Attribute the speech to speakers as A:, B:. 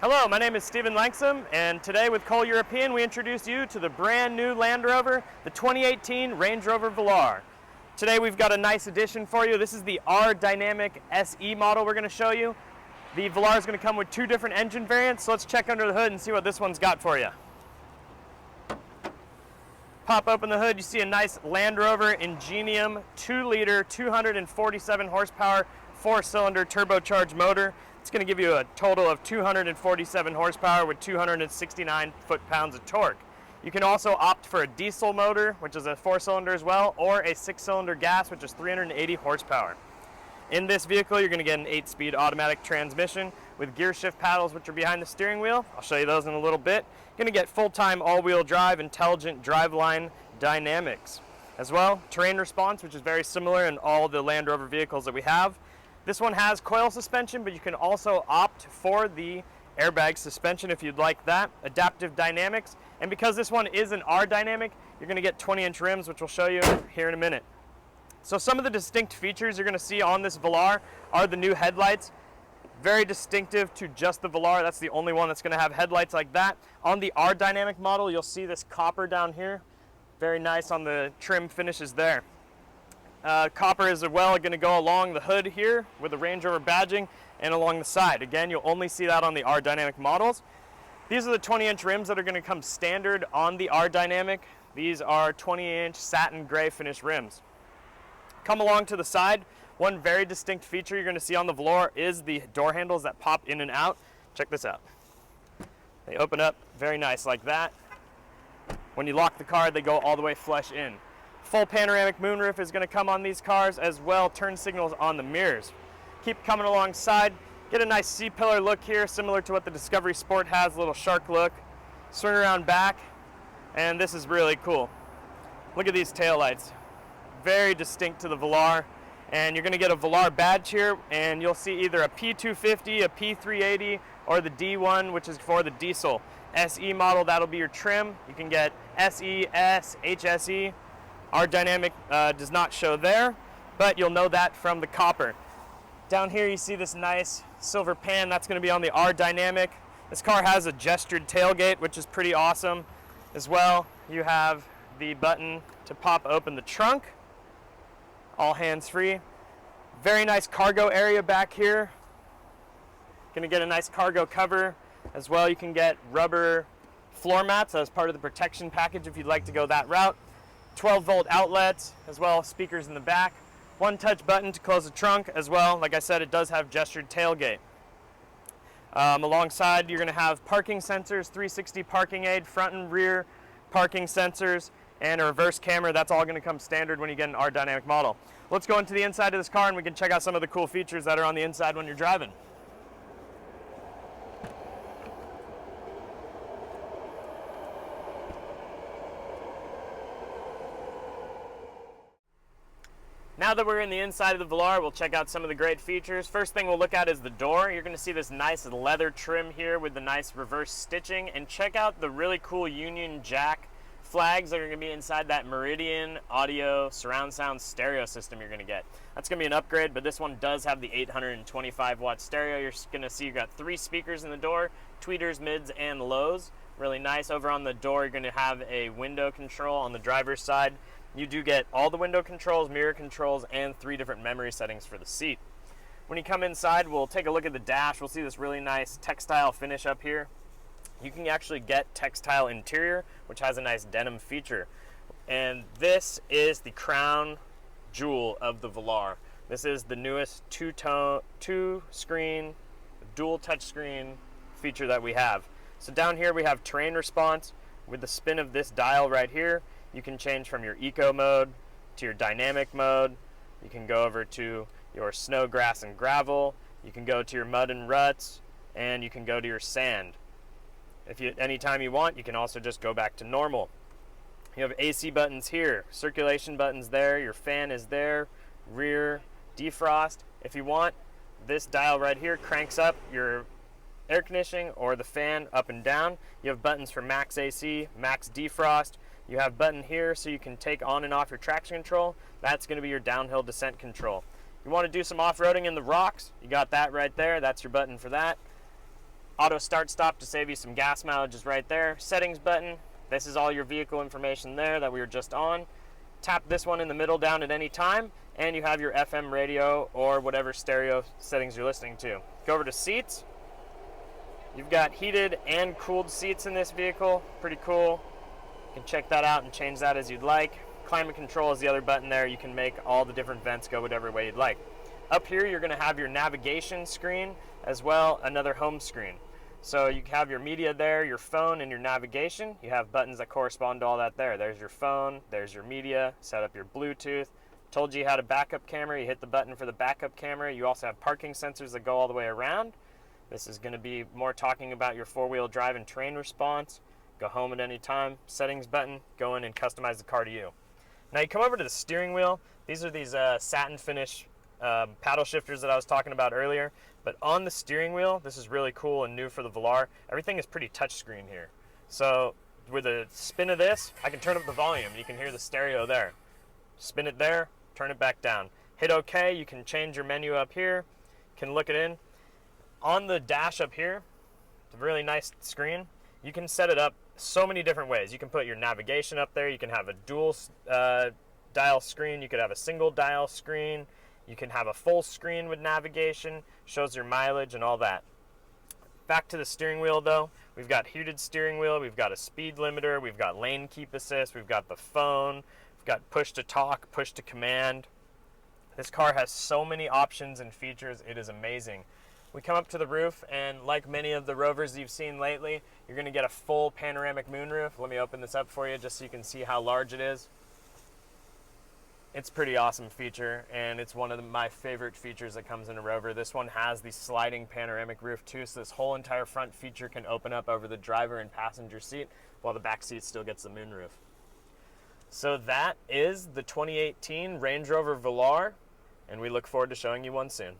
A: Hello, my name is Stephen Langsam, and today with Cole European we introduce you to the brand new Land Rover, the 2018 Range Rover Velar. Today we've got a nice addition for you. This is the R Dynamic SE model we're going to show you. The Velar is going to come with two different engine variants, so let's check under the hood and see what this one's got for you. Pop open the hood, you see a nice Land Rover Ingenium 2-liter, 247 horsepower, 4-cylinder turbocharged motor. It's going to give you a total of 247 horsepower with 269 foot-pounds of torque. You can also opt for a diesel motor, which is a 4-cylinder as well, or a 6-cylinder gas, which is 380 horsepower. In this vehicle, you're going to get an 8-speed automatic transmission with gear shift paddles, which are behind the steering wheel. I'll show you those in a little bit. You're going to get full-time all-wheel drive, intelligent driveline dynamics. As well, terrain response, which is very similar in all the Land Rover vehicles that we have. This one has coil suspension, but you can also opt for the airbag suspension if you'd like that. Adaptive dynamics, and because this one is an R Dynamic, you're going to get 20-inch rims, which we'll show you here in a minute. So some of the distinct features you're going to see on this Velar are the new headlights. Very distinctive to just the Velar. That's the only one that's going to have headlights like that. On the R Dynamic model, you'll see this copper down here. Very nice on the trim finishes there. Copper is as well going to go along the hood here with the Range Rover badging and along the side. Again, you'll only see that on the R Dynamic models. These are the 20-inch rims that are going to come standard on the R Dynamic. These are 20-inch satin gray finish rims. Come along to the side. One very distinct feature you're going to see on the Velar is the door handles that pop in and out. Check this out. They open up very nice like that. When you lock the car, they go all the way flush in. Full panoramic moonroof is going to come on these cars, as well turn signals on the mirrors. Keep coming alongside. Get a nice C-pillar look here, similar to what the Discovery Sport has, a little shark look. Swing around back, and this is really cool. Look at these taillights. Very distinct to the Velar, and you're going to get a Velar badge here, and you'll see either a P250, a P380, or the D1, which is for the diesel. SE model, that'll be your trim. You can get SE, S, HSE. R Dynamic does not show there, but you'll know that from the copper. Down here you see this nice silver pan. That's going to be on the R Dynamic. This car has a gestured tailgate, which is pretty awesome. As well, you have the button to pop open the trunk. All hands-free. Very nice cargo area back here. Going to get a nice cargo cover. As well, you can get rubber floor mats as part of the protection package if you'd like to go that route. 12-volt outlets, as well as speakers in the back. One touch button to close the trunk. As well, like I said, it does have gestured tailgate. Alongside, you're going to have parking sensors, 360 parking aid, front and rear parking sensors, and a reverse camera. That's all going to come standard when you get an R Dynamic model. Let's go into the inside of this car and we can check out some of the cool features that are on the inside when you're driving. Now that we're in the inside of the Velar, we'll check out some of the great features. First thing we'll look at is the door. You're going to see this nice leather trim here with the nice reverse stitching, and check out the really cool Union Jack flags that are going to be inside that Meridian audio surround sound stereo system you're going to get. That's going to be an upgrade, but this one does have the 825 watt stereo. You're going to see you've got 3 speakers in the door, tweeters, mids, and lows. Really nice. Over on the door, you're going to have a window control on the driver's side. You do get all the window controls, mirror controls, and 3 different memory settings for the seat. When you come inside, we'll take a look at the dash. We'll see this really nice textile finish up here. You can actually get textile interior, which has a nice denim feature. And this is the crown jewel of the Velar. This is the newest two-screen, dual touchscreen feature that we have. So down here we have terrain response. With the spin of this dial right here, you can change from your eco mode to your dynamic mode. You can go over to your snow, grass, and gravel. You can go to your mud and ruts, and you can go to your sand. Anytime you want, you can also just go back to normal. You have AC buttons here, circulation buttons there, your fan is there, rear defrost. If you want, this dial right here cranks up your air conditioning or the fan up and down. You have buttons for max AC, max defrost. You have a button here so you can take on and off your traction control. That's going to be your downhill descent control. You want to do some off-roading in the rocks, you got that right there. That's your button for that. Auto start stop to save you some gas mileage is right there. Settings button. This is all your vehicle information there that we were just on. Tap this one in the middle down at any time, and you have your FM radio or whatever stereo settings you're listening to. Go over to seats. You've got heated and cooled seats in this vehicle. Pretty cool. You can check that out and change that as you'd like. Climate control is the other button there. You can make all the different vents go whatever way you'd like. Up here, you're going to have your navigation screen as well, another home screen. So you have your media there, your phone, and your navigation. You have buttons that correspond to all that there. There's your phone, there's your media, set up your Bluetooth. Told you had a backup camera, you hit the button for the backup camera. You also have parking sensors that go all the way around. This is going to be more talking about your four-wheel drive and terrain response. Go home at any time. Settings button, go in and customize the car to you. Now you come over to the steering wheel. These are these satin finish paddle shifters that I was talking about earlier. But on the steering wheel, this is really cool and new for the Velar. Everything is pretty touchscreen here. So with a spin of this, I can turn up the volume. You can hear the stereo there. Spin it there, turn it back down. Hit OK, you can change your menu up here. Can look it in. On the dash up here, it's a really nice screen. You can set it up so many different ways. You can put your navigation up there. You can have a dual dial screen. You could have a single dial screen. You can have a full screen with navigation, shows your mileage and all that. Back to the steering wheel though, we've got heated steering wheel, we've got a speed limiter, we've got lane keep assist, we've got the phone, we've got push to talk, push to command. This car has so many options and features, it is amazing. We come up to the roof, and like many of the Rovers you've seen lately, you're going to get a full panoramic moonroof. Let me open this up for you just so you can see how large it is. It's a pretty awesome feature, and it's one of my favorite features that comes in a Rover. This one has the sliding panoramic roof too, so this whole entire front feature can open up over the driver and passenger seat, while the back seat still gets the moonroof. So that is the 2018 Range Rover Velar, and we look forward to showing you one soon.